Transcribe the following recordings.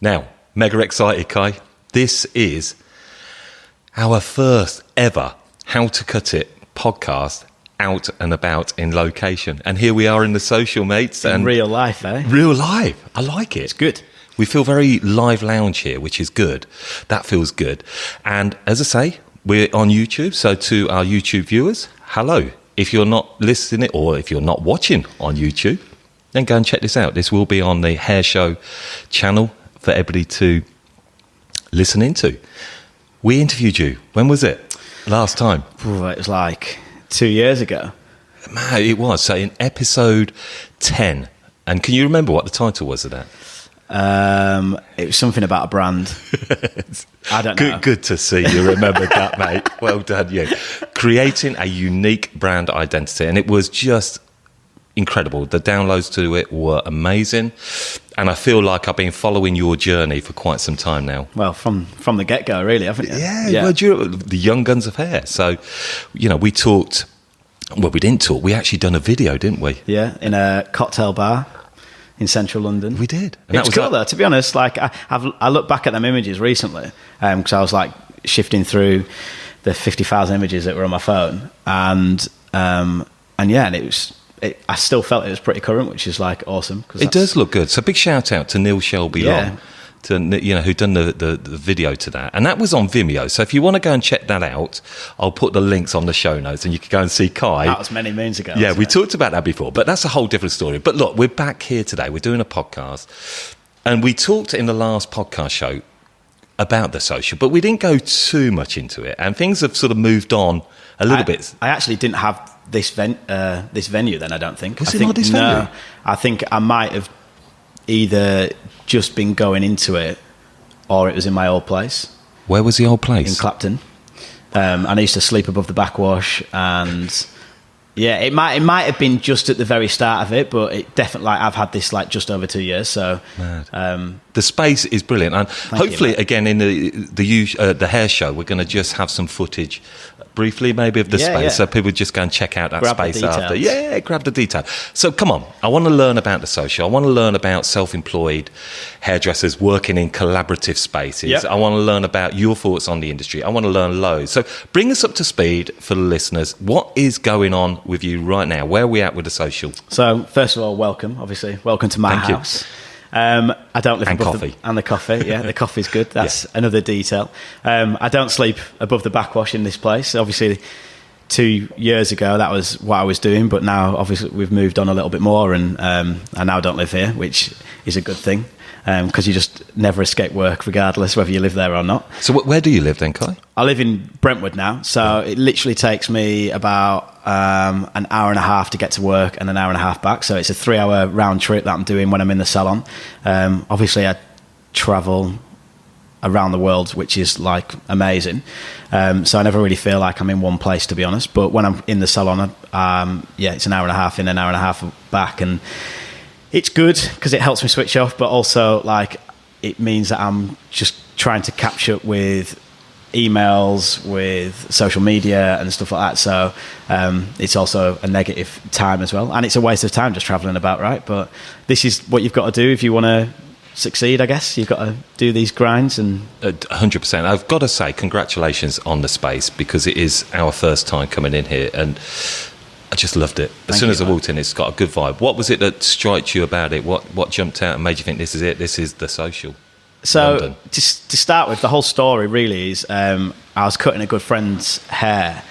Now, mega excited, Kai. This is our first ever How to Cut It podcast out and about in location. And here we are in the social, mates. In and real life, eh? Real life. I like it. It's good. We feel very live lounge here, which is good. That feels good. And as I say, we're on YouTube. So to our YouTube viewers, hello. If you're not listening or if you're not watching on YouTube, then go and check this out. This will be on the Hair Show channel for everybody to listen into. We interviewed you. When was it? Last time? Ooh, it was like 2 years ago. Man, it was. So in episode 10. And can you remember what the title was of that? It was something about a brand. I don't know. Good to see you remembered that, mate. Well done, you. Creating a unique brand identity. And it was just incredible. The downloads to it were amazing. And I feel like I've been following your journey for quite some time now. Well, from the get-go, really, haven't you? Yeah. Well, the young guns of hair. So, we talked. Well, we didn't talk. We actually done a video, didn't we? Yeah, in a cocktail bar in central London. We did. And it was cool, though, to be honest. Like, I looked back at them images recently because I was, like, shifting through the 50,000 images that were on my phone. And it was... I still felt it was pretty current, which is like awesome. It does look good. So big shout out to Neil Shelby Long, who done the video to that, and that was on Vimeo. So if you want to go and check that out, I'll put the links on the show notes, and you can go and see Kai. That was many moons ago. Yeah, we talked about that before, but that's a whole different story. But look, we're back here today. We're doing a podcast, and we talked in the last podcast show about the social, but we didn't go too much into it, and things have sort of moved on a little bit. I actually didn't have this venue then, I don't think. Was it not this venue? No, I think I might have either just been going into it or it was in my old place. Where was the old place? In Clapton. And I used to sleep above the backwash, and yeah, it might have been just at the very start of it, but it definitely, like, I've had this like just over 2 years. So the space is brilliant, and hopefully, again, in the hair show, we're going to just have some footage, briefly maybe, of the space, so people just go and check out that space after. Yeah, grab the detail. So come on, I want to learn about the social. I want to learn about self-employed hairdressers working in collaborative spaces. Yep. I want to learn about your thoughts on the industry. I want to learn loads. So bring us up to speed for the listeners. What is going on with you right now? Where are we at with the social? So first of all, welcome to my house. I don't live above the coffee. Yeah, the coffee's good. That's another detail. I don't sleep above the backwash in this place. Obviously, 2 years ago that was what I was doing, but now obviously we've moved on a little bit more, and I now don't live here, which is a good thing, because you just never escape work regardless whether you live there or not. So where do you live then, Kai? I live in Brentwood now, so it literally takes me about an hour and a half to get to work and an hour and a half back. So it's a 3-hour round trip that I'm doing when I'm in the salon. Obviously, I travel around the world, which is like amazing. So I never really feel like I'm in one place, to be honest. But when I'm in the salon, it's an hour and a half in, an hour and a half back, and it's good because it helps me switch off. But also, like, it means that I'm just trying to catch up with emails, with social media and stuff like that, so it's also a negative time as well, and it's a waste of time just travelling about, right? But this is what you've got to do if you want to succeed, I guess. You've got to do these grinds. And 100%. I've got to say congratulations on the space, because it is our first time coming in here, and I just loved it. As soon as I walked in, it's got a good vibe. What was it that struck you about it? What jumped out and made you think this is it, this is the social? So to start with, the whole story really is I was cutting a good friend's hair.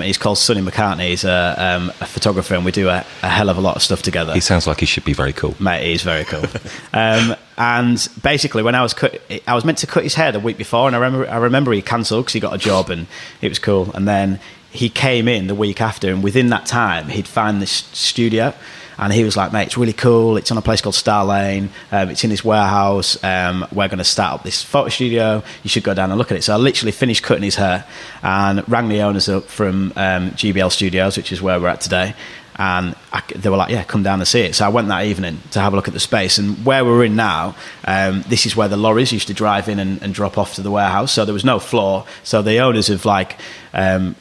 He's called Sonny McCartney. He's a photographer, and we do a hell of a lot of stuff together. He sounds like he should be very cool. Mate, he's very cool. And basically, when I was meant to cut his hair the week before, and I remember he cancelled because he got a job, and it was cool. And then he came in the week after, and within that time, he'd found this studio. And he was like, mate, it's really cool. It's on a place called Star Lane. It's in this warehouse. We're going to start up this photo studio. You should go down and look at it. So I literally finished cutting his hair and rang the owners up from GBL Studios, which is where we're at today. And they were like, yeah, come down and see it. So I went that evening to have a look at the space. And where we're in now, this is where the lorries used to drive in and drop off to the warehouse. So there was no floor. So the owners have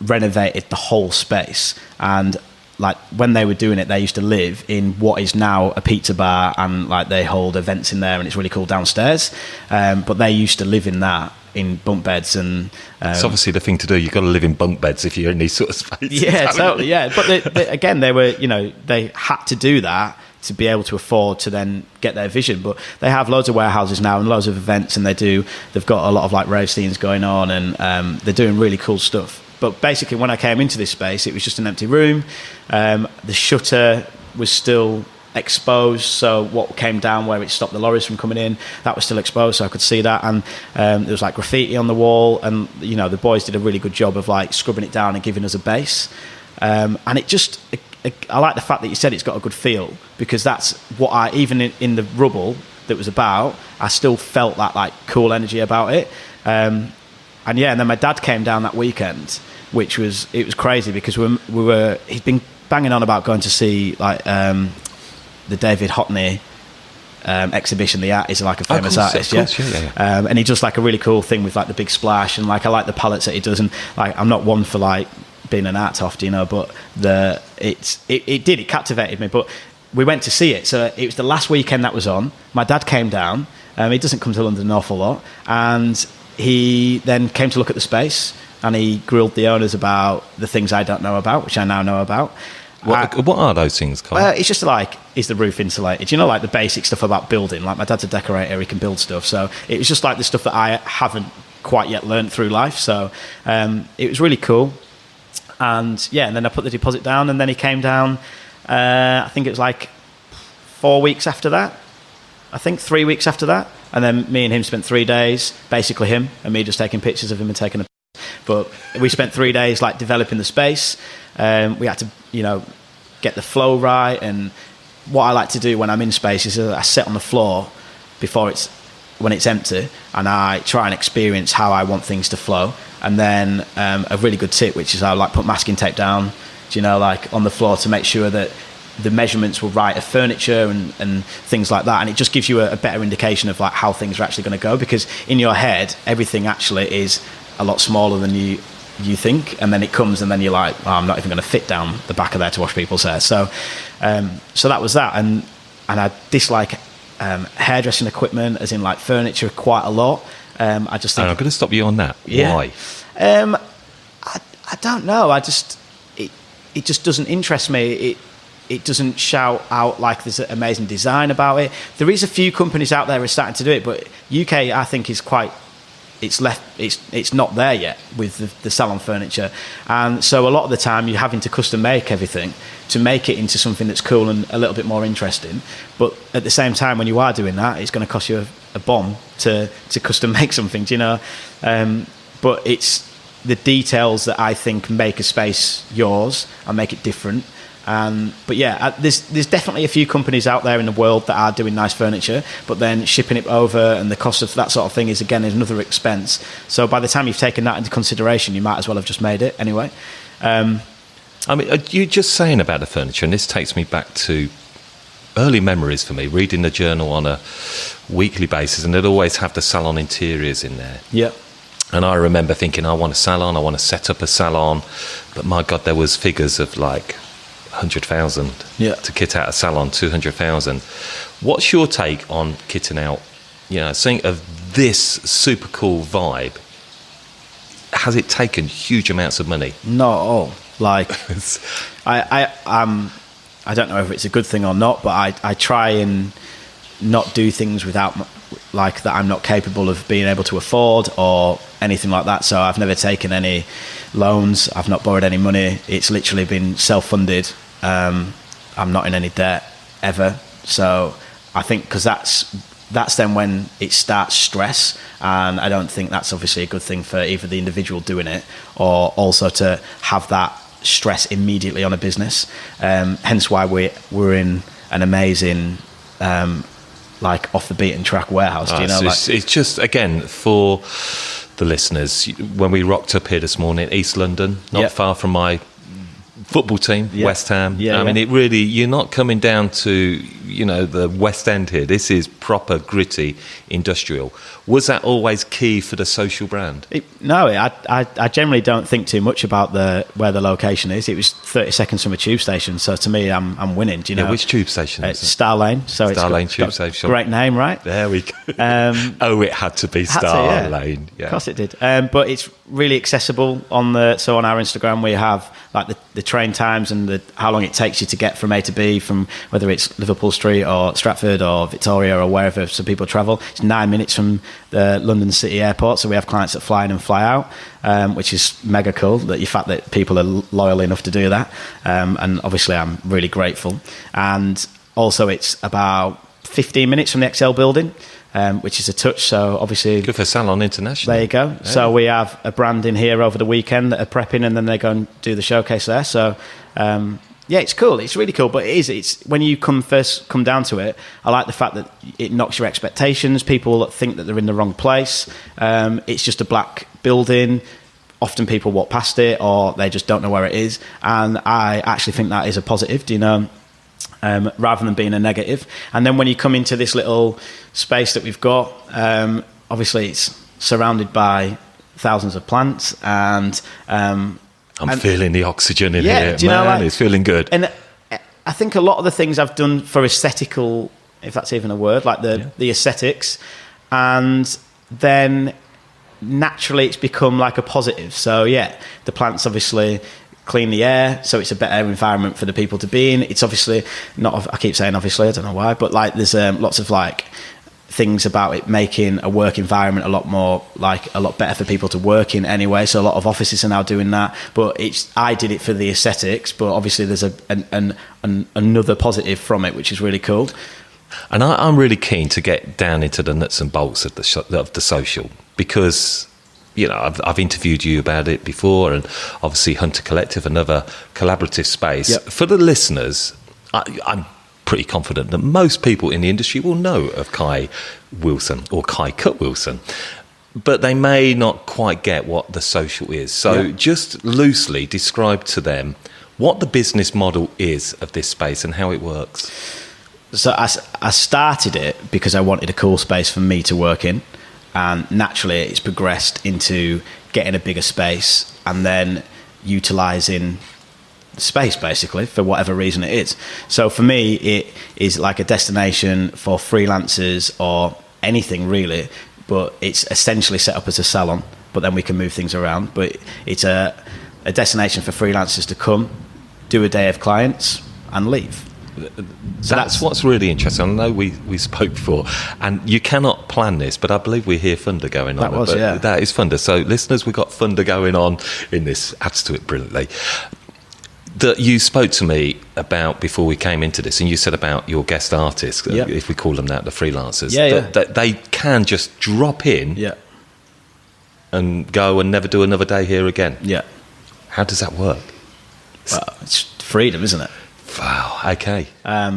renovated the whole space. And like when they were doing it, they used to live in what is now a pizza bar, and like they hold events in there, and it's really cool downstairs. But they used to live in that, in bunk beds, and it's obviously the thing to do. You've got to live in bunk beds if you're in these sort of spaces. Yeah, totally. Yeah, but again, they were, they had to do that to be able to afford to then get their vision. But they have loads of warehouses now and loads of events, and they've got a lot of like rave scenes going on, and they're doing really cool stuff. But basically, when I came into this space, it was just an empty room. The shutter was still exposed, so what came down where it stopped the lorries from coming in, that was still exposed, so I could see that. And there was like graffiti on the wall, and the boys did a really good job of like scrubbing it down and giving us a base. And it just, I like the fact that you said it's got a good feel, because that's what even in the rubble that was about, I still felt that like cool energy about it. And then my dad came down that weekend, which was crazy, because he'd been banging on about going to see like the David Hockney exhibition. The art is like a famous artist, and he does like a really cool thing with like the big splash, and like I like the palettes that he does, and like I'm not one for like being an art toft, but it captivated me. But we went to see it, so it was the last weekend that was on. My dad came down. He doesn't come to London an awful lot, and he then came to look at the space, and he grilled the owners about the things I don't know about, which I now know about. What are those things, Carl? It's just like, is the roof insulated? Like the basic stuff about building. Like my dad's a decorator, he can build stuff. So it was just like the stuff that I haven't quite yet learned through life. So it was really cool. And then I put the deposit down, and then he came down, I think it was like 4 weeks after that. I think 3 weeks after that. And then me and him spent 3 days, basically him and me just taking pictures of him and taking a. But we spent 3 days like developing the space. We had to, get the flow right. And what I like to do when I'm in space is I sit on the floor when it's empty, and I try and experience how I want things to flow. And then a really good tip, which is I like put masking tape down, like on the floor to make sure that the measurements were right of furniture and things like that. And it just gives you a better indication of like how things are actually going to go, because in your head everything actually is a lot smaller than you think, and then it comes, and then you're like, oh, I'm not even going to fit down the back of there to wash people's hair. So that was that. And I dislike hairdressing equipment, as in like furniture, quite a lot. I just think, I'm going to stop you on that. Yeah. Why? I don't know. It just doesn't interest me. It doesn't shout out like there's an amazing design about it. There is a few companies out there who are starting to do it, but UK, I think, is quite. It's not there yet with the salon furniture, and so a lot of the time you're having to custom make everything to make it into something that's cool and a little bit more interesting. But at the same time, when you are doing that, it's going to cost you a bomb to custom make something, but it's the details that I think make a space yours and make it different. But there's definitely a few companies out there in the world that are doing nice furniture, but then shipping it over and the cost of that sort of thing is another expense. So by the time you've taken that into consideration, you might as well have just made it anyway. You're just saying about the furniture, and this takes me back to early memories for me, reading the journal on a weekly basis, and they'd always have the salon interiors in there. Yeah. And I remember thinking, I want a salon, I want to set up a salon, but my God, there was figures of like 100,000 to kit out a salon, 200,000. What's your take on kitting out, something of this super cool vibe? Has it taken huge amounts of money? Not at all. Like, I don't know if it's a good thing or not, but I try and not do things without like that I'm not capable of being able to afford or anything like that. So I've never taken any loans. I've not borrowed any money. It's literally been self-funded. I'm not in any debt ever. So I think because that's then when it starts stress, and I don't think that's obviously a good thing for either the individual doing it or also to have that stress immediately on a business. Hence why we're in an amazing like off the beaten track warehouse. It's just, again, for the listeners, when we rocked up here this morning, East London, not far from my football team, West Ham. I mean, it really, you're not coming down to, you know, the West End here. This is proper gritty industrial. Was that always key for the social brand? No, I generally don't think too much about where the location is. It was 30 seconds from a tube station, so to me, I'm winning. Do you know which tube station? It's Star Lane. So Star Lane tube got station. Great name, right? There we go. It had to be Star Lane. Yeah. Of course it did. But it's really accessible on our Instagram. We have like the train times and how long it takes you to get from A to B, from whether it's Liverpool Street or Stratford or Victoria or wherever some people travel. It's 9 minutes from the London City Airport, so we have clients that fly in and fly out, which is mega cool, the fact that people are loyal enough to do that, and obviously I'm really grateful. And also it's about 15 minutes from the XL building, which is a touch, so obviously... Good for Salon International. There you go. Yeah. So we have a brand in here over the weekend that are prepping, and then they go and do the showcase there. So, yeah, it's cool. It's really cool, but it's when you come down to it, I like the fact that it knocks your expectations. People think that they're in the wrong place. It's just a black building. Often people walk past it, or they just don't know where it is. And I actually think that is a positive, do you know? Rather than being a negative. And then when you come into this little space that we've got, obviously it's surrounded by thousands of plants, and I'm feeling the oxygen in here, do you know, man, it's feeling good. And I think a lot of the things I've done for aesthetical, if that's even a word, like the aesthetics, and then naturally it's become like a positive. So yeah, the plants obviously clean the air, so it's a better environment for the people to be in. It's obviously not, I keep saying obviously, I don't know why, but like there's lots of like things about it making a work environment a lot better for people to work in anyway. So a lot of offices are now doing that, but I did it for the aesthetics, but obviously there's another positive from it, which is really cool. And I'm really keen to get down into the nuts and bolts of the social, because you know, I've interviewed you about it before, and obviously Hunter Collective, another collaborative space. Yep. For the listeners, I'm pretty confident that most people in the industry will know of Kai Wilson or Kai Cut Wilson, but they may not quite get what the social is. So just loosely describe to them what the business model is of this space and how it works. So I started it because I wanted a cool space for me to work in. And naturally, it's progressed into getting a bigger space and then utilising the space, basically, for whatever reason it is. So for me, it is like a destination for freelancers or anything, really. But it's essentially set up as a salon, but then we can move things around. But it's a destination for freelancers to come, do a day of clients, and leave. So that's what's really interesting. I know we spoke before, and you cannot plan this, but I believe we hear thunder going on. That is thunder. So listeners, we've got thunder going on in this, adds to it brilliantly. That you spoke to me about before we came into this, and you said about your guest artists, if we call them that, the freelancers, that they can just drop in and go and never do another day here again. Yeah. How does that work? Well, it's freedom, isn't it? Wow, okay.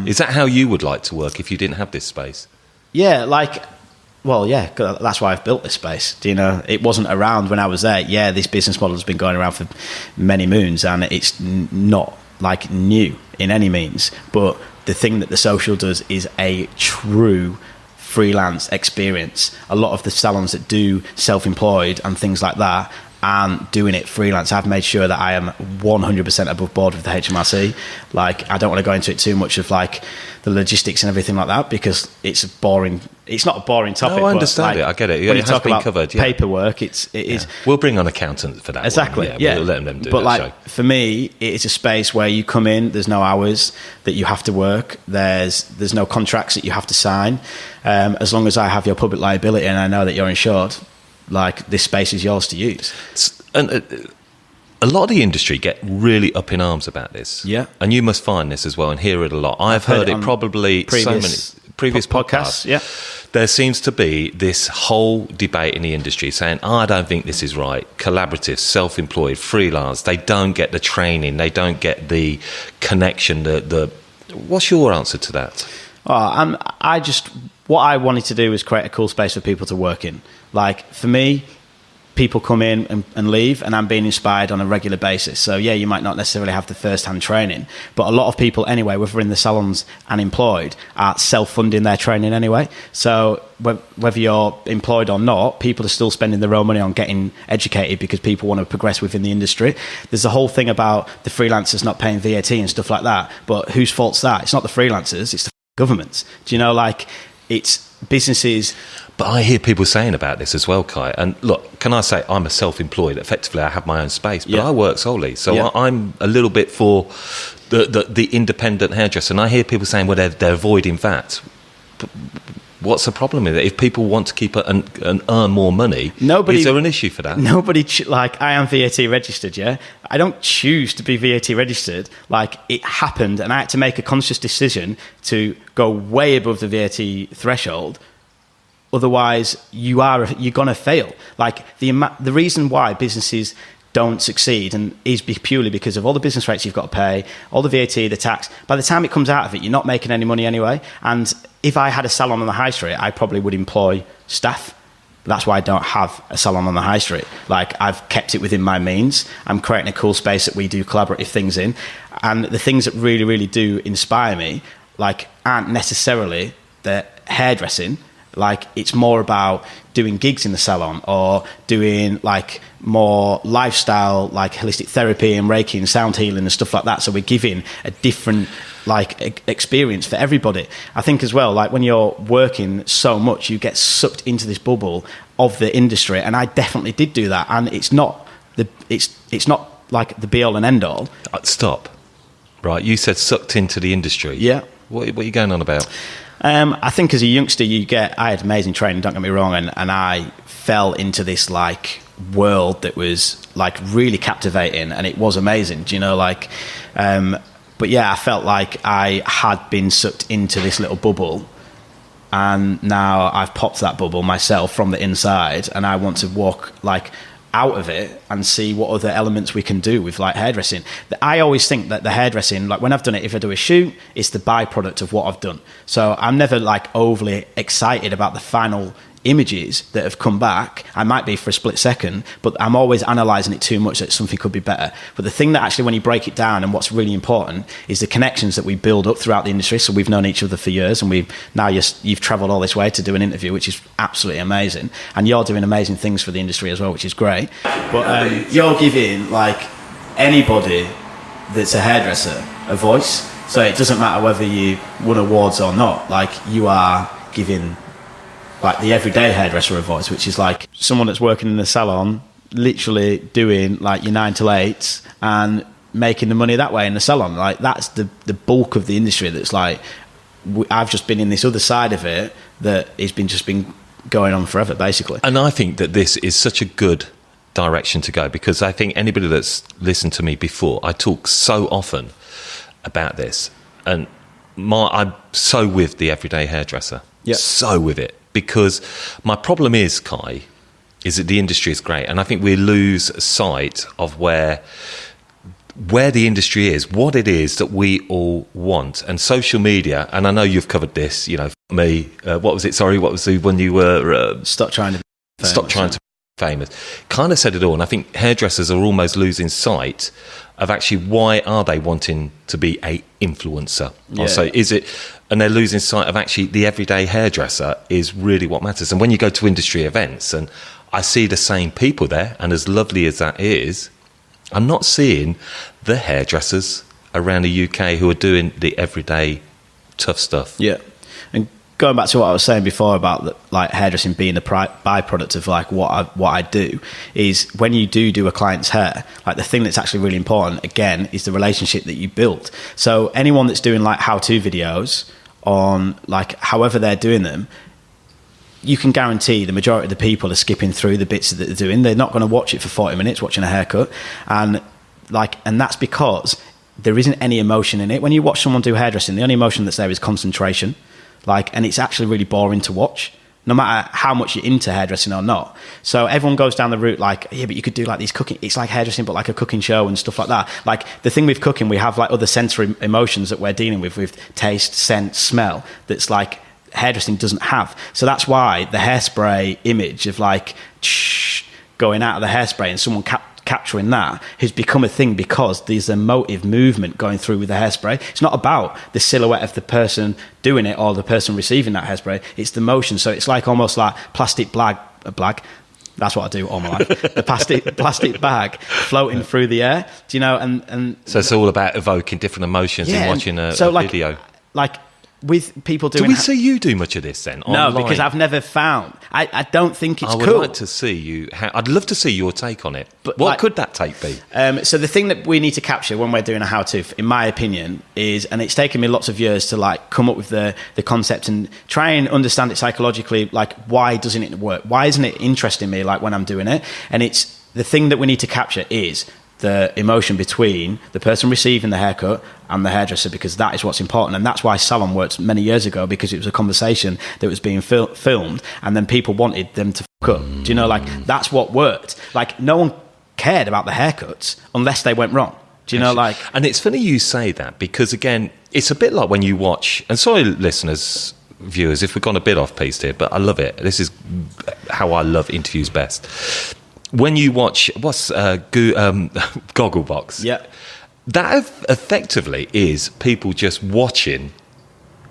Is that how you would like to work if you didn't have this space? Yeah, that's why I've built this space. Do you know, it wasn't around when I was there. Yeah, this business model has been going around for many moons, and it's not like new in any means. But the thing that the social does is a true freelance experience. A lot of the salons that do self-employed and things like that and doing it freelance, I've made sure that I am 100% above board with the HMRC. Like, I don't want to go into it too much of like the logistics and everything like that, because it's boring. It's not a boring topic. No, I understand it. I get it. When you has talk been about covered. It is. We'll bring on accountants for that. Exactly. One. We'll let them do but that like, show. For me, it is a space where you come in. There's no hours that you have to work. There's no contracts that you have to sign. As long as I have your public liability and I know that you're insured, like, this space is yours to use. And a lot of the industry get really up in arms about this. Yeah. And you must find this as well and hear it a lot. I've heard it probably previous podcasts. Yeah. There seems to be this whole debate in the industry saying, I don't think this is right. Collaborative, self-employed, freelance, they don't get the training, they don't get the connection. What's your answer to that? What I wanted to do was create a cool space for people to work in. Like, for me, people come in and leave, and I'm being inspired on a regular basis. So yeah, you might not necessarily have the first-hand training, but a lot of people anyway, whether in the salons and employed, are self-funding their training anyway. So whether you're employed or not, people are still spending their own money on getting educated because people want to progress within the industry. There's a whole thing about the freelancers not paying VAT and stuff like that, but whose fault's that? It's not the freelancers, it's the governments. Do you know, like, it's businesses. But I hear people saying about this as well, Kai. And look, can I say I'm a self-employed? Effectively, I have my own space, but I work solely. So I'm a little bit for the independent hairdresser. And I hear people saying, well, they're avoiding VAT. But what's the problem with it? If people want to keep and earn more money, is there an issue for that? Nobody, like, I am VAT registered, yeah? I don't choose to be VAT registered. Like, it happened, and I had to make a conscious decision to go way above the VAT threshold. Otherwise, you're going to fail. Like, the reason why businesses don't succeed and is purely because of all the business rates you've got to pay, all the VAT, the tax. By the time it comes out of it, you're not making any money anyway. And if I had a salon on the high street, I probably would employ staff. That's why I don't have a salon on the high street. Like, I've kept it within my means. I'm creating a cool space that we do collaborative things in. And the things that really, really do inspire me, like, aren't necessarily the hairdressing. Like, it's more about doing gigs in the salon or doing, like, more lifestyle, like holistic therapy and Reiki and sound healing and stuff like that. So we're giving a different, like, experience for everybody. I think as well, like, when you're working so much, you get sucked into this bubble of the industry. And I definitely did do that. And it's not like the be all and end all. Stop. Right. You said sucked into the industry. Yeah. What are you going on about? I think as a youngster, I had amazing training, don't get me wrong, and I fell into this, like, world that was, like, really captivating, and it was amazing, do you know, like, but yeah, I felt like I had been sucked into this little bubble, and now I've popped that bubble myself from the inside, and I want to walk, like, out of it and see what other elements we can do with, like, hairdressing. I always think that the hairdressing, like, when I've done it, if I do a shoot, it's the byproduct of what I've done. So I'm never, like, overly excited about the final images that have come back. I might be for a split second, but I'm always analysing it too much that something could be better. But the thing that actually, when you break it down, and what's really important, is the connections that we build up throughout the industry. So we've known each other for years, and you've travelled all this way to do an interview, which is absolutely amazing. And you're doing amazing things for the industry as well, which is great. But you're giving, like, anybody that's a hairdresser a voice. So it doesn't matter whether you won awards or not. Like, you are giving, like, the everyday hairdresser a voice, which is like someone that's working in the salon, literally doing, like, your 9 to 8 and making the money that way in the salon. Like, that's the bulk of the industry. That's like, I've just been in this other side of it that has just been going on forever, basically. And I think that this is such a good direction to go, because I think anybody that's listened to me before, I talk so often about this, and I'm so with the everyday hairdresser. Yep. So with it. Because my problem is, Kai, is that the industry is great, and I think we lose sight of where the industry is, what it is that we all want. And social media, and I know you've covered this, you know, me, what was the when you were... Stop trying to be famous. Kind of said it all, and I think hairdressers are almost losing sight of actually why are they wanting to be a influencer. Yeah. So is it... And they're losing sight of actually the everyday hairdresser is really what matters. And when you go to industry events, and I see the same people there, and as lovely as that is, I'm not seeing the hairdressers around the UK who are doing the everyday tough stuff. Yeah. And going back to what I was saying before about, like, hairdressing being a byproduct of, like, what I do, is when you do a client's hair, like, the thing that's actually really important, again, is the relationship that you build. So anyone that's doing, like, how-to videos on, like, however they're doing them, you can guarantee the majority of the people are skipping through the bits that they're doing. They're not going to watch it for 40 minutes watching a haircut, and that's because there isn't any emotion in it. When you watch someone do hairdressing, the only emotion that's there is concentration, like, and it's actually really boring to watch, no matter how much you're into hairdressing or not. So everyone goes down the route, like, yeah, but you could do, like, these cooking, it's like hairdressing but like a cooking show and stuff like that. Like, the thing with cooking, we have, like, other sensory emotions that we're dealing with taste, scent, smell, that's, like, hairdressing doesn't have. So that's why the hairspray image of, like, going out of the hairspray and someone capturing that has become a thing because there's a motive movement going through with the hairspray. It's not about the silhouette of the person doing it or the person receiving that hairspray. It's the motion. So it's like almost like plastic bag. That's what I do all my life. The plastic bag floating through the air. Do you know? And so it's all about evoking different emotions in watching a video. Like with people doing... Do we see you do much of this then? No, online? Because I've never found... I don't think it's cool. I would like to see you... I'd love to see your take on it. But what could that take be? So the thing that we need to capture when we're doing a how-to, in my opinion, is... And it's taken me lots of years to like come up with the concept and try and understand it psychologically. Like, why doesn't it work? Why isn't it interesting me like when I'm doing it? And it's... The thing that we need to capture is the emotion between the person receiving the haircut and the hairdresser, because that is what's important. And that's why salon worked many years ago, because it was a conversation that was being filmed and then people wanted them to fuck up. Do you know, like, that's what worked. Like, no one cared about the haircuts unless they went wrong. Do you know, like... And it's funny you say that, because, again, it's a bit like when you watch... And sorry, listeners, viewers, if we've gone a bit off-piste here, but I love it. This is how I love interviews best. When you watch... Gogglebox? Yeah. That effectively is people just watching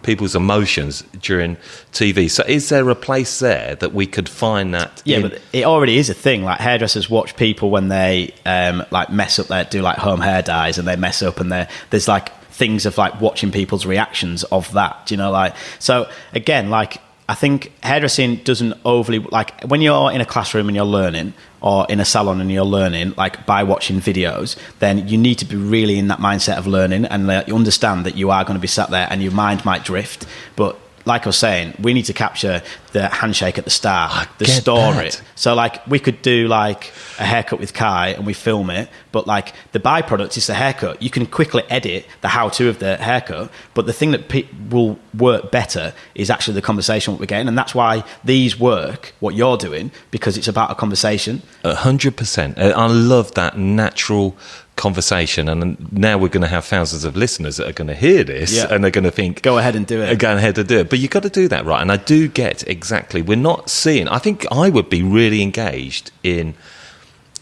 people's emotions during TV. So is there a place there that we could find that? Yeah, but it already is a thing. Like, hairdressers watch people when they like mess up, do like home hair dyes and they mess up, and there's like things of like watching people's reactions of that. Do you know, like, so again, like, I think hairdressing doesn't overly, like, when you're in a classroom and you're learning, or in a salon and you're learning, like, by watching videos, then you need to be really in that mindset of learning, and you understand that you are going to be sat there and your mind might drift. But like I was saying, we need to capture the handshake at the start, the story. That. So, like, we could do like a haircut with Kai and we film it, but like the byproduct is the haircut. You can quickly edit the how-to of the haircut, but the thing that will work better is actually the conversation what we're getting, and that's why these work, what you're doing, because it's about a conversation. 100%. I love that natural conversation, and now we're going to have thousands of listeners that are going to hear this, and they're going to think, go ahead and do it. Go ahead and do it. But you've got to do that right. And I do get exactly, we're not seeing, I think I would be really engaged in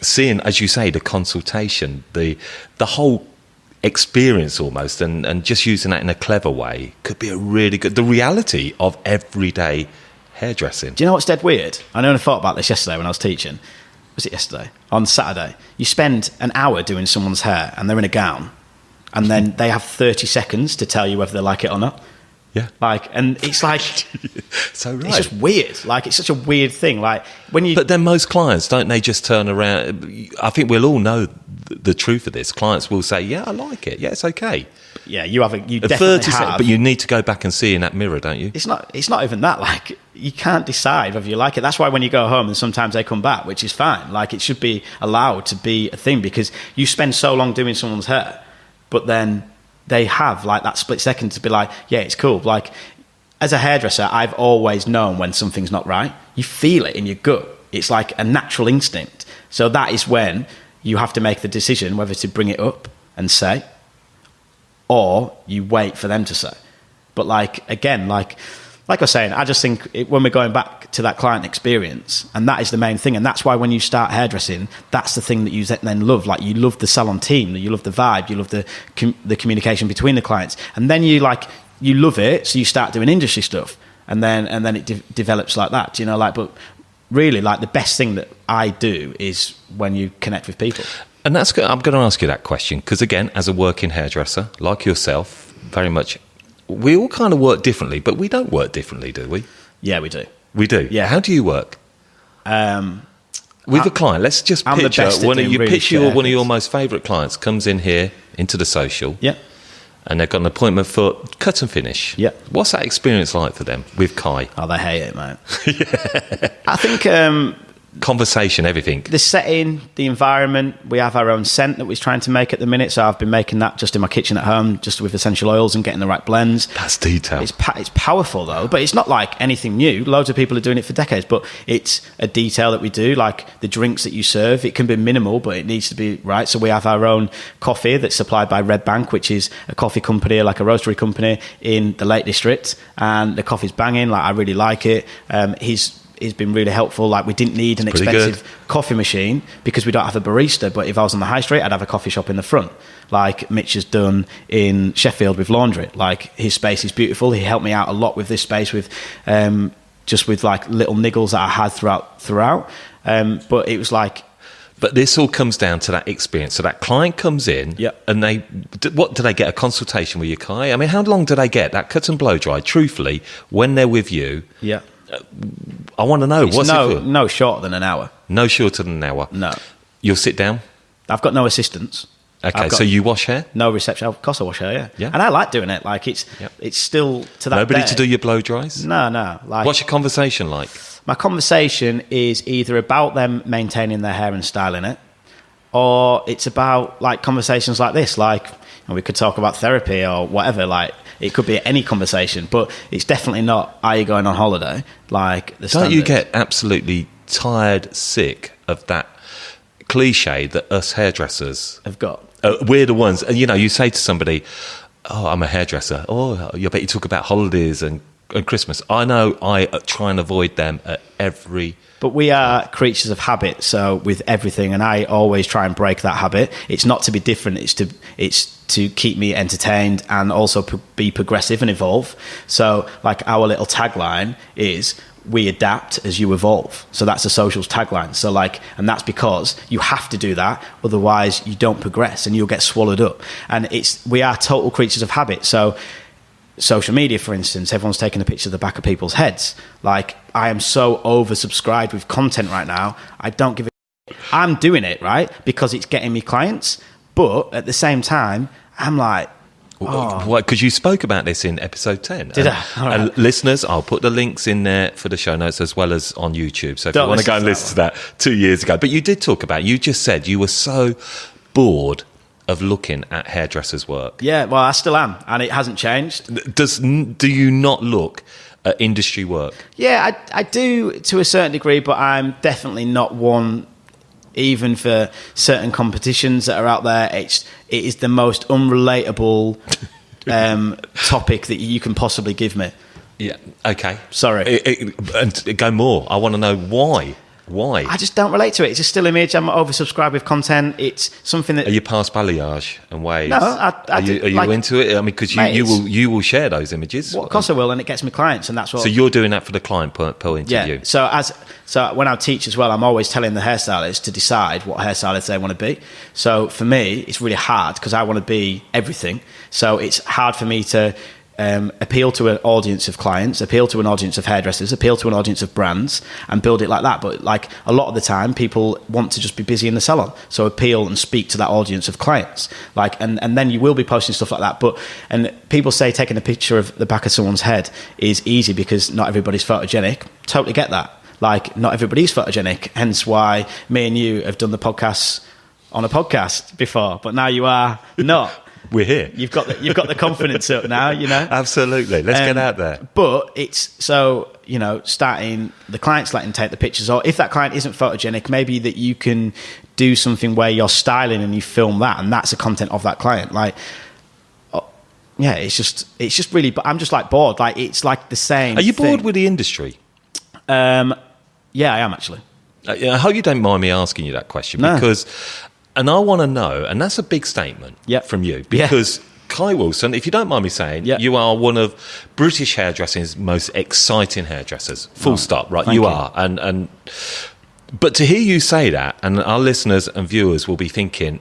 seeing, as you say, the consultation, the whole experience almost, and just using that in a clever way could be a really good, the reality of everyday hairdressing. Do you know what's dead weird? I only thought about this yesterday when I was teaching. Was it yesterday? On Saturday. You spend an hour doing someone's hair and they're in a gown, and then they have 30 seconds to tell you whether they like it or not. Yeah. Like, and it's like, so right. It's just weird. Like, it's such a weird thing. Like, when you... But then most clients, don't they just turn around? I think we'll all know the truth of this. Clients will say, yeah, I like it. Yeah, it's okay. Yeah, you definitely have. But you need to go back and see in that mirror, don't you? It's not even that. Like, you can't decide whether you like it. That's why when you go home and sometimes they come back, which is fine. Like, it should be allowed to be a thing, because you spend so long doing someone's hair, but then they have like that split second to be like, yeah, it's cool. Like, as a hairdresser, I've always known when something's not right. You feel it in your gut. It's like a natural instinct. So that is when you have to make the decision whether to bring it up and say, or you wait for them to say. But like, again, like I was saying, I just think when we're going back to that client experience, and that is the main thing, and that's why when you start hairdressing, that's the thing that you then love. Like, you love the salon team, you love the vibe, you love the communication between the clients, and then you love it, so you start doing industry stuff, and then it develops like that. You know, like, but really, like, the best thing that I do is when you connect with people. And that's good. I'm going to ask you that question because, again, as a working hairdresser like yourself, very much. We all kind of work differently, but we don't work differently, do we? Yeah, we do. We do? Yeah. How do you work? With a client, let's just picture one of your most favourite clients comes in here into the social. Yeah. And they've got an appointment for cut and finish. Yeah. What's that experience like for them with Kai? Oh, they hate it, mate. Yeah. I think... conversation, everything. The setting, the environment. We have our own scent that we're trying to make at the minute, so I've been making that just in my kitchen at home, just with essential oils and getting the right blends. That's detail. It's powerful though, but it's not like anything new. Loads of people are doing it for decades, but it's a detail that we do. Like the drinks that you serve, it can be minimal, but it needs to be right. So we have our own coffee that's supplied by Red Bank, which is a coffee company, like a roastery company in the Lake District, and the coffee's banging. Like, I really like it. His been really helpful. Like, we didn't need an expensive coffee machine because we don't have a barista. But if I was on the high street, I'd have a coffee shop in the front, like Mitch has done in Sheffield with laundry. Like, his space is beautiful. He helped me out a lot with this space, with just with like little niggles that I had throughout. But it was like. But this all comes down to that experience. So that client comes in, and what do they get? A consultation with you, Kai? I mean, how long do they get that cut and blow dry? Truthfully, when they're with you, I want to know. What's it for? No shorter than an hour. No shorter than an hour. No. You'll sit down. I've got no assistants. Okay, so you wash hair? No reception. Of course I wash hair, yeah. And I like doing it. Like, it's still to that Nobody day. To do your blow dries? No. Like, what's your conversation like? My conversation is either about them maintaining their hair and styling it, or it's about like conversations like this. Like, we could talk about therapy or whatever. Like, it could be any conversation, but it's definitely not, are you going on holiday? Like, the standard. Don't you get absolutely tired, sick of that cliche that us hairdressers have got? We're the ones, and you say to somebody, "Oh, I'm a hairdresser." Oh, you bet you talk about holidays and Christmas. I know I try and avoid them at every. But we are creatures of habit, so with everything, and I always try and break that habit. It's not to be different; it's to keep me entertained and also be progressive and evolve. So, like, our little tagline is, "We adapt as you evolve." So that's the socials tagline. So, like, and that's because you have to do that, otherwise you don't progress and you'll get swallowed up. And we are total creatures of habit. So, social media, for instance, everyone's taking a picture of the back of people's heads. Like, I am so oversubscribed with content right now. I don't give a. I'm doing it, right, because it's getting me clients. But at the same time, I'm like, because you spoke about this in episode 10. Did I? Right. And listeners, I'll put the links in there for the show notes as well as on YouTube. So if you want to go and listen to that 2 years ago. But you did talk about, you just said you were so bored of looking at hairdressers' work. Yeah, well, I still am, and it hasn't changed. Do you not look at industry work? Yeah, I do to a certain degree, but I'm definitely not one. Even for certain competitions that are out there, it is the most unrelatable topic that you can possibly give me. Yeah. Okay. Sorry. And go more. I want to know why. Why? I just don't relate to it. It's a still image. I'm oversubscribed with content. It's something that. Are you past balayage and waves? No, are you into it? I mean, because you will share those images. Well, of course I will, and it gets me clients, and that's what. So you're doing that for the client point of view. So when I teach as well, I'm always telling the hairstylists to decide what hairstylist they want to be. So for me, it's really hard because I want to be everything. So it's hard for me to appeal to an audience of clients, appeal to an audience of hairdressers, appeal to an audience of brands, and build it like that. But like a lot of the time, people want to just be busy in the salon, so appeal and speak to that audience of clients. Like, and then you will be posting stuff like that. And people say taking a picture of the back of someone's head is easy because not everybody's photogenic. Totally get that. Like, not everybody's photogenic. Hence why me and you have done the podcasts on a podcast before, but now you are not. We're here. You've got the confidence up now, Absolutely. Let's get out there. But it's so, starting the clients letting take the pictures, or if that client isn't photogenic, maybe that you can do something where you're styling and you film that, and that's the content of that client. Like, it's just really. But I'm just like bored. Like, it's like the same. Are you thing. bored with the industry? Yeah, I am actually. I hope you don't mind me asking you that question because. And I want to know, and that's a big statement from you, because Kai Wilson, if you don't mind me saying, you are one of British hairdressing's most exciting hairdressers. Full stop, right? You are. But to hear you say that, and our listeners and viewers will be thinking,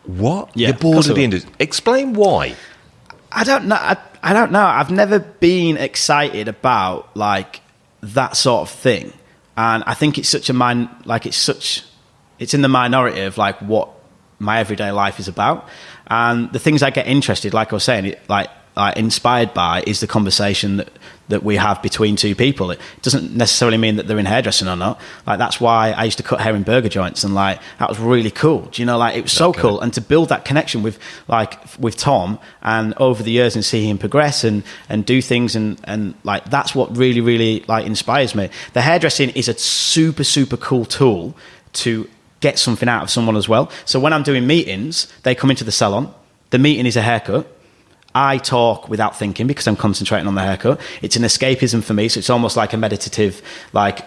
what? Yeah, you're bored of the industry. Explain why. I don't know. I don't know. I've never been excited about like that sort of thing, and I think it's such a it's in the minority of like what my everyday life is about. And the things I get interested, like I was saying, inspired by is the conversation that we have between two people. It doesn't necessarily mean that they're in hairdressing or not. Like, that's why I used to cut hair in burger joints, and like that was really cool. Do you know, like it was so cool. And to build that connection with Tom, and over the years, and see him progress and do things, and like that's what really, really like inspires me. The hairdressing is a super, super cool tool to get something out of someone as well. So when I'm doing meetings, they come into the salon. The meeting is a haircut. I talk without thinking because I'm concentrating on the haircut. It's an escapism for me, so it's almost like a meditative, like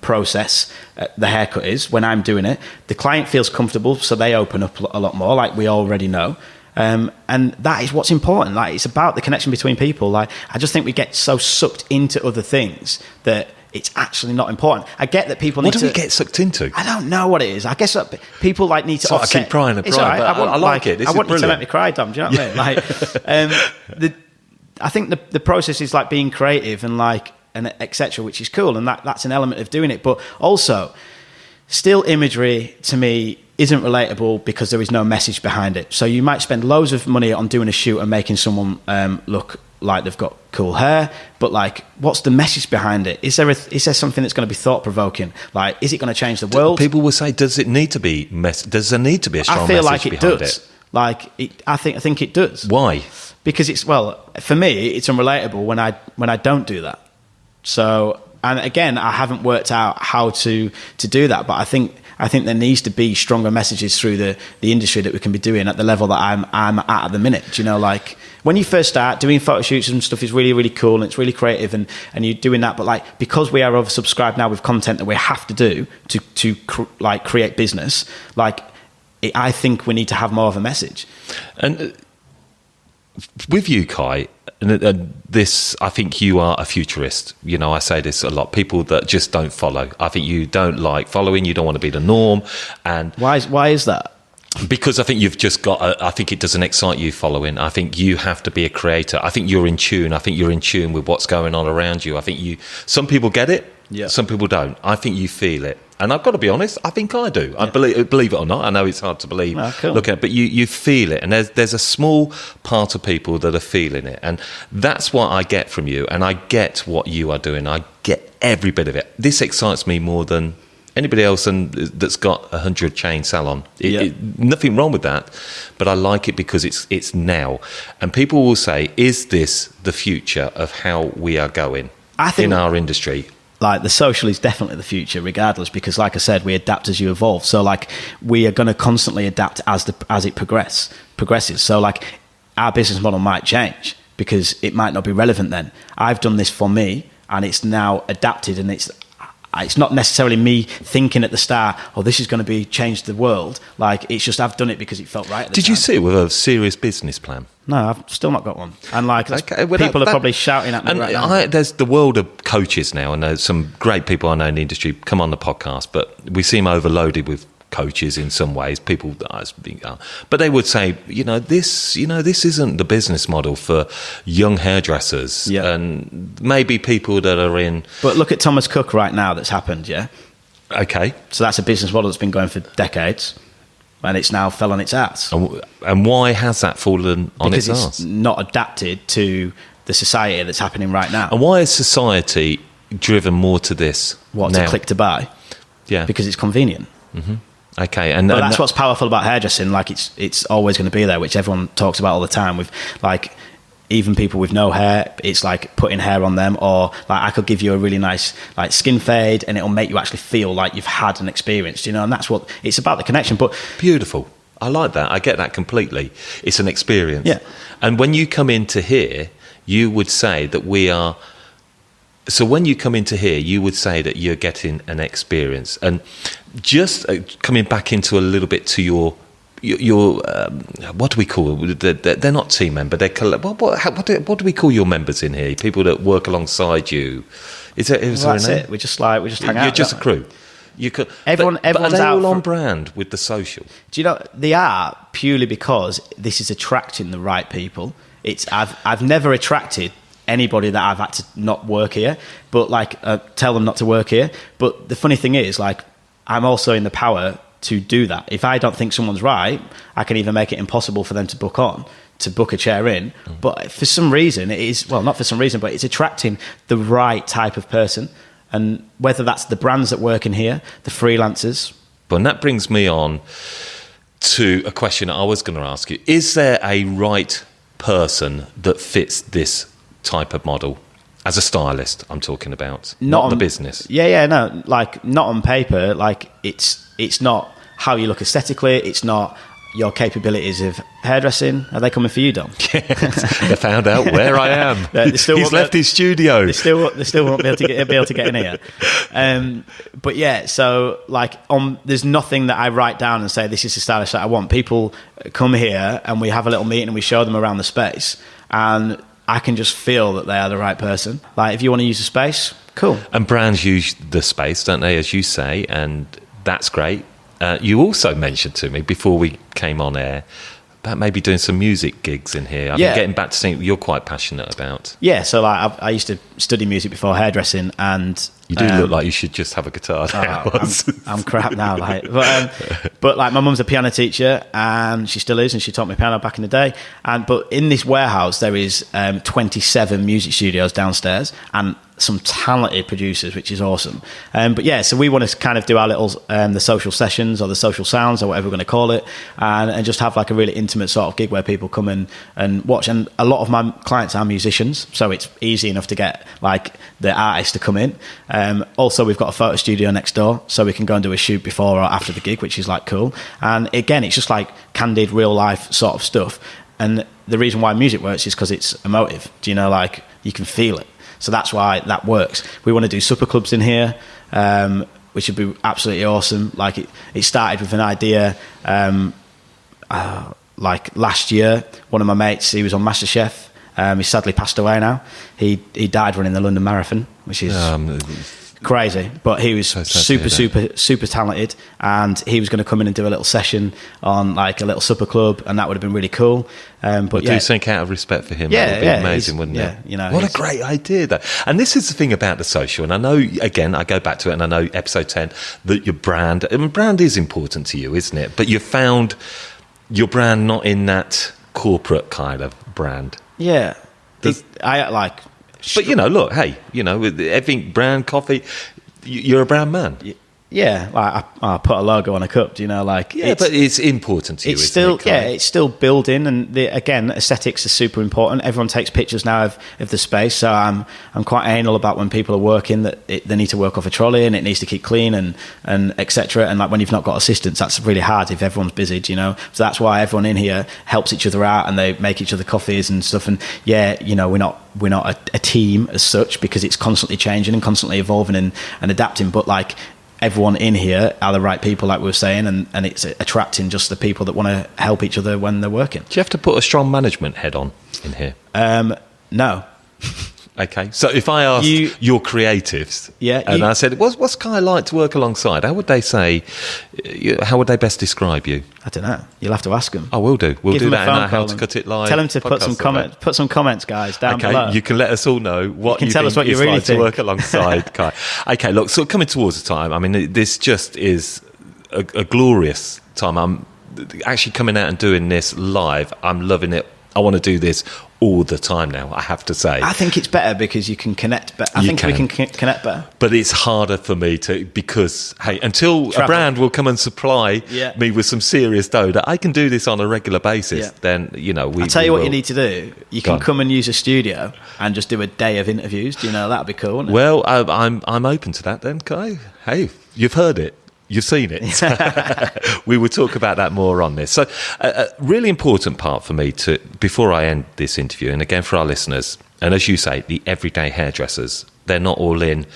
process the haircut is when I'm doing it. The client feels comfortable, so they open up a lot more, like we already know. And that is what's important. Like, it's about the connection between people. Like, I just think we get so sucked into other things that it's actually not important. I get that people need to... What do we get sucked into? I don't know what it is. I guess people like need to offset. I keep prying and prying, right. I like it. I want you to make me cry, Dom. Do you know what I mean? Like, I think the process is like being creative and like and etc., which is cool, and that's an element of doing it. But also, still imagery to me isn't relatable because there is no message behind it. So you might spend loads of money on doing a shoot and making someone look like they've got cool hair, but like, what's the message behind it? Is there something that's going to be thought provoking? Like, is it going to change the world? People will say, does it need to be does there need to be a strong message behind it? I feel like it does. Like, I think it does. Why? Because for me, it's unrelatable when I don't do that. So, and again, I haven't worked out how to do that, but I think there needs to be stronger messages through the industry that we can be doing at the level that I'm at the minute. Do you know, like, when you first start doing photo shoots and stuff is really, really cool and it's really creative and you're doing that, but like, because we are oversubscribed now with content that we have to do to create business, like, I think we need to have more of a message. And with you, Kai, this, I think you are a futurist. You know, I say this a lot. People that just don't follow. I think you don't like following. You don't want to be the norm. And why is that? Because I think you've just got. I think it doesn't excite you following. I think you have to be a creator. I think you're in tune. I think you're in tune with what's going on around you. I think some people get it. Yeah. Some people don't. I think you feel it. And I've got to be honest, I think I do. I believe it or not. I know it's hard to believe. Oh, cool. Look at, but you feel it, and there's a small part of people that are feeling it, and that's what I get from you. And I get what you are doing. I get every bit of it. This excites me more than anybody else, and that's got a 100 chain salon. Nothing wrong with that, but I like it because it's now, and people will say, "Is this the future of how we are going in our industry?" Like, the social is definitely the future regardless, because like I said, we adapt as you evolve. So like, we are going to constantly adapt as it progresses. So like, our business model might change because it might not be relevant then. I've done this for me and it's now adapted, and it's not necessarily me thinking at the start, oh, this is going to change the world. Like, it's just I've done it because it felt right at the time. Did you see it with a serious business plan? No, I've still not got one. And like, people are probably shouting at me right now. There's the world of coaches now, and there's some great people I know in the industry come on the podcast, but we seem overloaded with coaches in some ways. People that I think are, but they would say, this isn't the business model for young hairdressers, and maybe people that are in. But look at Thomas Cook right now. That's happened, yeah. Okay. So that's a business model that's been going for decades, and it's now fell on its ass. And why has that fallen on its ass? Because it's not adapted to the society that's happening right now. And why is society driven more to this? What, to click to buy? Yeah. Because it's convenient. Mm-hmm. Okay, but that's what's powerful about hairdressing. Like, it's always going to be there, which everyone talks about all the time. With like, even people with no hair, it's like putting hair on them, or like, I could give you a really nice like skin fade, and it'll make you actually feel like you've had an experience. And that's what it's about, the connection. But beautiful. I like that. I get that completely. It's an experience. Yeah. And when you come into here, you would say that we are. So when you come into here, you would say that you're getting an experience. And just coming back into a little bit to your what do we call it? They're not team member. They're what do we call your members in here? People that work alongside you. That's it. We just hang out. You're just a crew. Everyone's but are they out all on brand with the social? Do you know they are, purely because this is attracting the right people. I've never attracted anybody that I've had to not work here, but like tell them not to work here. But the funny thing is, like, I'm also in the power to do that. If I don't think someone's right, I can either make it impossible for them to book a chair in. But for some reason, it is, well, not for some reason, but it's attracting the right type of person. And whether that's the brands that work in here, the freelancers. But that brings me on to a question I was going to ask you. Is there a right person that fits this type of model? As a stylist, I'm talking about, not the business. No, like, not on paper. Like, it's not how you look aesthetically. It's not your capabilities of hairdressing, are they coming for you, Dom? They found out where I am. He's left his studio. They still won't be able to get in here. But yeah, so like there's nothing that I write down and say this is the stylist that I want. People come here and we have a little meeting and we show them around the space, and I can just feel that they are the right person. Like, if you want to use the space, cool. And brands use the space, don't they, as you say, and that's great. You also mentioned to me before we came on air about maybe doing some music gigs in here. I've been getting back to something you're quite passionate about. Yeah, so like I used to study music before hairdressing, and you do look like you should just have a guitar. I'm crap now, like, but like my mum's a piano teacher, and she still is, and she taught me piano back in the day. But in this warehouse, there is 27 music studios downstairs, and some talented producers, which is awesome. But yeah, so we want to kind of do our little the social sessions or the social sounds or whatever we're going to call it, and just have like a really intimate sort of gig where people come in and watch. And a lot of my clients are musicians, so it's easy enough to get like the artist to come in. Also, we've got a photo studio next door, so we can go and do a shoot before or after the gig, which is like cool. And again, it's just like candid, real life sort of stuff. And the reason why music works is because it's emotive. Do you know, like, you can feel it. So that's why that works. We want to do supper clubs in here, which would be absolutely awesome. Like, it started with an idea like last year. One of my mates, he was on MasterChef. He sadly passed away now. He died running the London Marathon, which is crazy. But he was super talented, and he was going to come in and do a little session on like a little supper club, and that would have been really cool. But do think out of respect for him. That would be amazing, wouldn't it? You know, what a great idea that. And this is the thing about the social. And I know, again, I go back to it, and I know episode 10 that your brand. I mean, brand is important to you, isn't it? But you found your brand not in that corporate kind of brand. Yeah, I like. But you know, look, hey, you know, with everything brand coffee, you're a brand man. Yeah, like I put a logo on a cup. You know, like but it's important to you. It's still it's still building, and again, aesthetics are super important. Everyone takes pictures now of the space, so I'm quite anal about when people are working that they need to work off a trolley and it needs to keep clean and etc. And like when you've not got assistants, that's really hard if everyone's busy. You know, so that's why everyone in here helps each other out and they make each other coffees and stuff. And you know, we're not a team as such because it's constantly changing and constantly evolving and adapting. But like, everyone in here are the right people, like we were saying, and it's attracting just the people that want to help each other when they're working. Do you have to put a strong management head on in here? No. Okay, so if I asked your creatives, and I said, what's Kai like to work alongside? How would they say? How would they best describe you? I don't know. You'll have to ask them. Oh, we'll do. We'll do that in our How to Cut It Live. Tell them to put some comments, guys, down below. You can let us all know what you tell think us what you it's really like think. to work alongside Kai. Okay, look, so coming towards the time, I mean, this just is a glorious time. I'm actually coming out and doing this live. I'm loving it. I want to do this all the time now, I have to say. I think it's better because you can connect better. I think we can connect better. But it's harder for me to, because, hey, until a brand will come and supply me with some serious dough that I can do this on a regular basis, then, you know, I'll tell you what you need to do. You can come and use a studio and just do a day of interviews. Do you know, that'd be cool, wouldn't it? Well, I'm open to that then, Kai. Hey, you've heard it. You've seen it. We will talk about that more on this. So a really important part for me before I end this interview, and again for our listeners, and as you say, the everyday hairdressers, they're not all in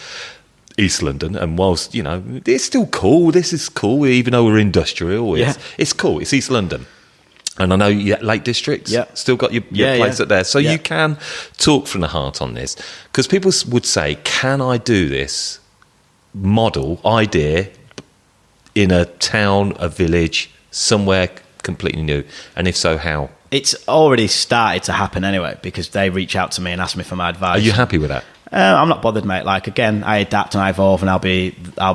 East London. And whilst, you know, it's still cool, this is cool, even though we're industrial, it's cool, it's East London. And I know Lake District, still got your place up there. So you can talk from the heart on this. Because people would say, can I do this idea in a town, a village, somewhere completely new? And if so, how? It's already started to happen anyway, because they reach out to me and ask me for my advice. Are you happy with that? I'm not bothered, mate. Like, again, I adapt and I evolve, and I'll be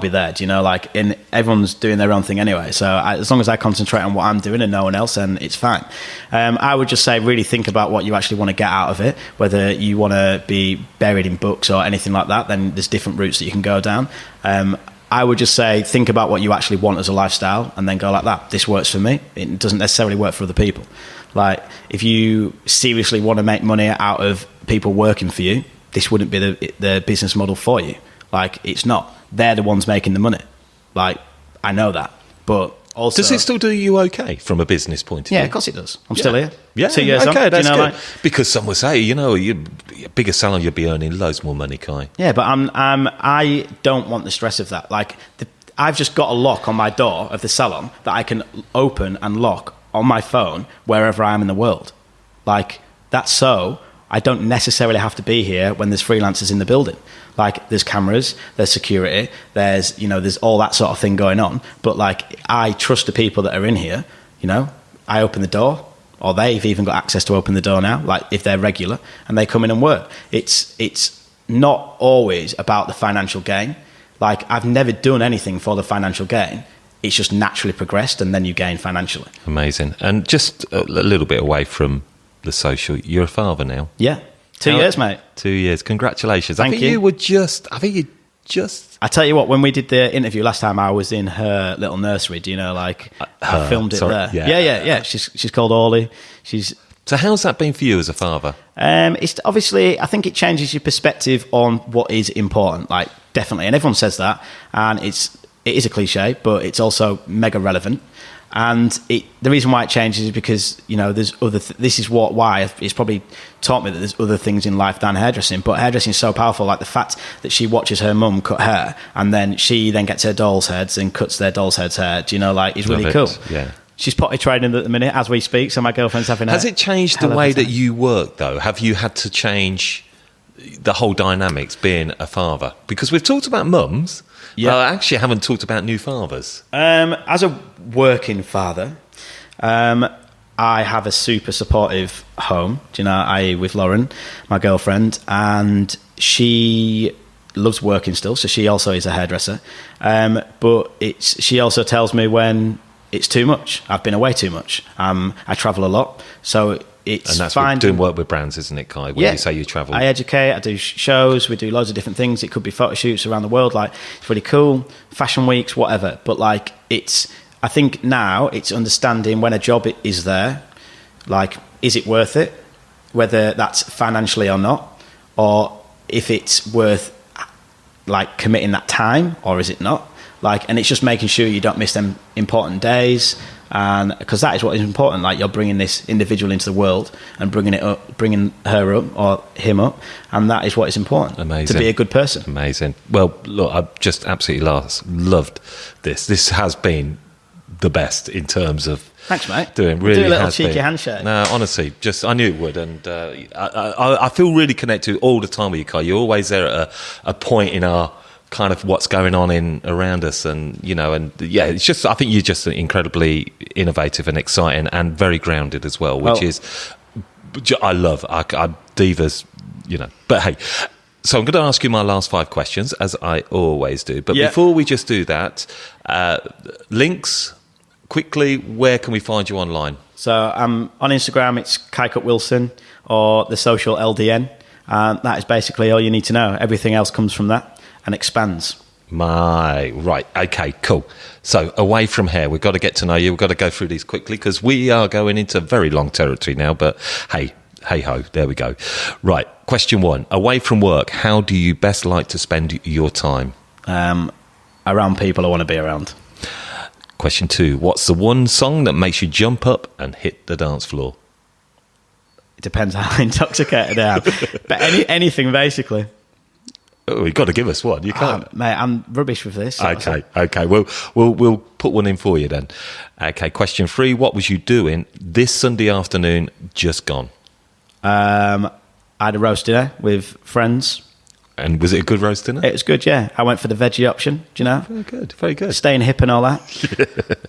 there. Do you know, like, everyone's doing their own thing anyway. So as long as I concentrate on what I'm doing and no one else, then it's fine. I would just say, really think about what you actually want to get out of it. Whether you want to be buried in books or anything like that, then there's different routes that you can go down. I would just say, think about what you actually want as a lifestyle, and then go like that. This works for me. It doesn't necessarily work for other people. Like, if you seriously want to make money out of people working for you, this wouldn't be the business model for you. Like, it's not. They're the ones making the money. Like, I know that. But Also, does it still do you okay from a business point of view? Yeah, of course it does. I'm still here. Yeah, 2 years okay, on. that's good. Because some will say, you bigger salon, you'll be earning loads more money, Kai. Yeah, but I don't want the stress of that. Like, I've just got a lock on my door of the salon that I can open and lock on my phone wherever I am in the world. Like, that's so I don't necessarily have to be here when there's freelancers in the building. Like, there's cameras, there's security, there's all that sort of thing going on. But, like, I trust the people that are in here, I open the door, or they've even got access to open the door now, like, if they're regular, and they come in and work. It's not always about the financial gain. Like, I've never done anything for the financial gain. It's just naturally progressed, and then you gain financially. Amazing. And just a little bit away from the social, you're a father now. Yeah. 2 years, mate. 2 years. Congratulations. Thank you. I tell you what, when we did the interview last time, I was in her little nursery. Do you know, like, I filmed it there. Yeah. She's called Orly. So how's that been for you as a father? It's obviously, I think it changes your perspective on what is important, like, definitely. And everyone says that, and it is a cliche, but it's also mega relevant. And the reason why it changes is because, there's other. This is why it's probably taught me that there's other things in life than hairdressing. But hairdressing is so powerful, like the fact that she watches her mum cut hair, and then she then gets her doll's heads and cuts their doll's heads hair. Do you know, like, it's really cool. Yeah. She's potty training at the minute as we speak, so my girlfriend's having. Has it changed the way that you work, though? Have you had to change the whole dynamics being a father? Because we've talked about mums. Yeah. I actually haven't talked about new fathers. As a working father, I have a super supportive home, i.e. with Lauren, my girlfriend, and she loves working still, so she also is a hairdresser. But she also tells me when it's too much. I've been away too much. I travel a lot, so it's and that's doing work with brands, isn't it, Kai? When you say you travel, I educate, I do shows, we do loads of different things. It could be photo shoots around the world, like, it's really cool, fashion weeks, whatever. But, like, I think now it's understanding when a job is there, like, is it worth it, whether that's financially or not, or if it's worth, like, committing that time, or is it not? Like, and it's just making sure you don't miss them important days. And because that is what is important, like, you're bringing this individual into the world and bringing her up or him up, and that is what is important. Amazing. To be a good person. Amazing. Well, look, I've just absolutely loved this has been the best in terms of thanks, mate. Do a little cheeky handshake. No, honestly, I knew it would, and I feel really connected all the time with you, Kai. You're always there at a point in our kind of what's going on around us, and it's just, I think you're just incredibly innovative and exciting and very grounded as well, which is I love. I divas, but hey, so I'm going to ask you my last 5 questions, as I always do, but before we just do that, links quickly, where can we find you online? So I'm on Instagram, it's Kai Cut Wilson, or the social LDN, and that is basically all you need to know. Everything else comes from that and expands. Right, okay, cool. So away from hair, we've got to get to know you. We've got to go through these quickly because we are going into very long territory now, but hey ho, there we go. Right, question 1. Away from work, how do you best like to spend your time? Around people I want to be around. Question 2, what's the one song that makes you jump up and hit the dance floor? It depends how intoxicated I am. But anything, basically. Oh, you've got to give us one. You can't, mate. I'm rubbish with this. Okay. We'll put one in for you then. Okay. Question 3: what was you doing this Sunday afternoon just gone? I had a roast dinner with friends. And was it a good roast dinner? It was good. Yeah, I went for the veggie option. Do you know? Very good. Staying hip and all that.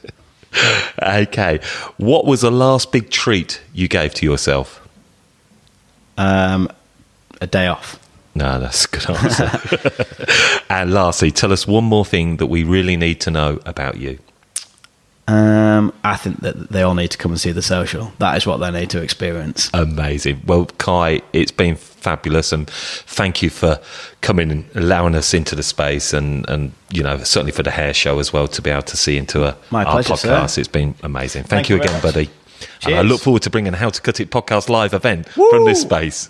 Okay. What was the last big treat you gave to yourself? A day off. No, that's a good answer. And lastly, tell us one more thing that we really need to know about you. I think that they all need to come and see the social. That is what they need to experience. Amazing. Well, Kai, it's been fabulous, and thank you for coming and allowing us into the space, and certainly for the hair show as well, to be able to see into our podcast. Sir. It's been amazing. Thank you again, buddy. Cheers. And I look forward to bringing How to Cut It podcast live event from this space.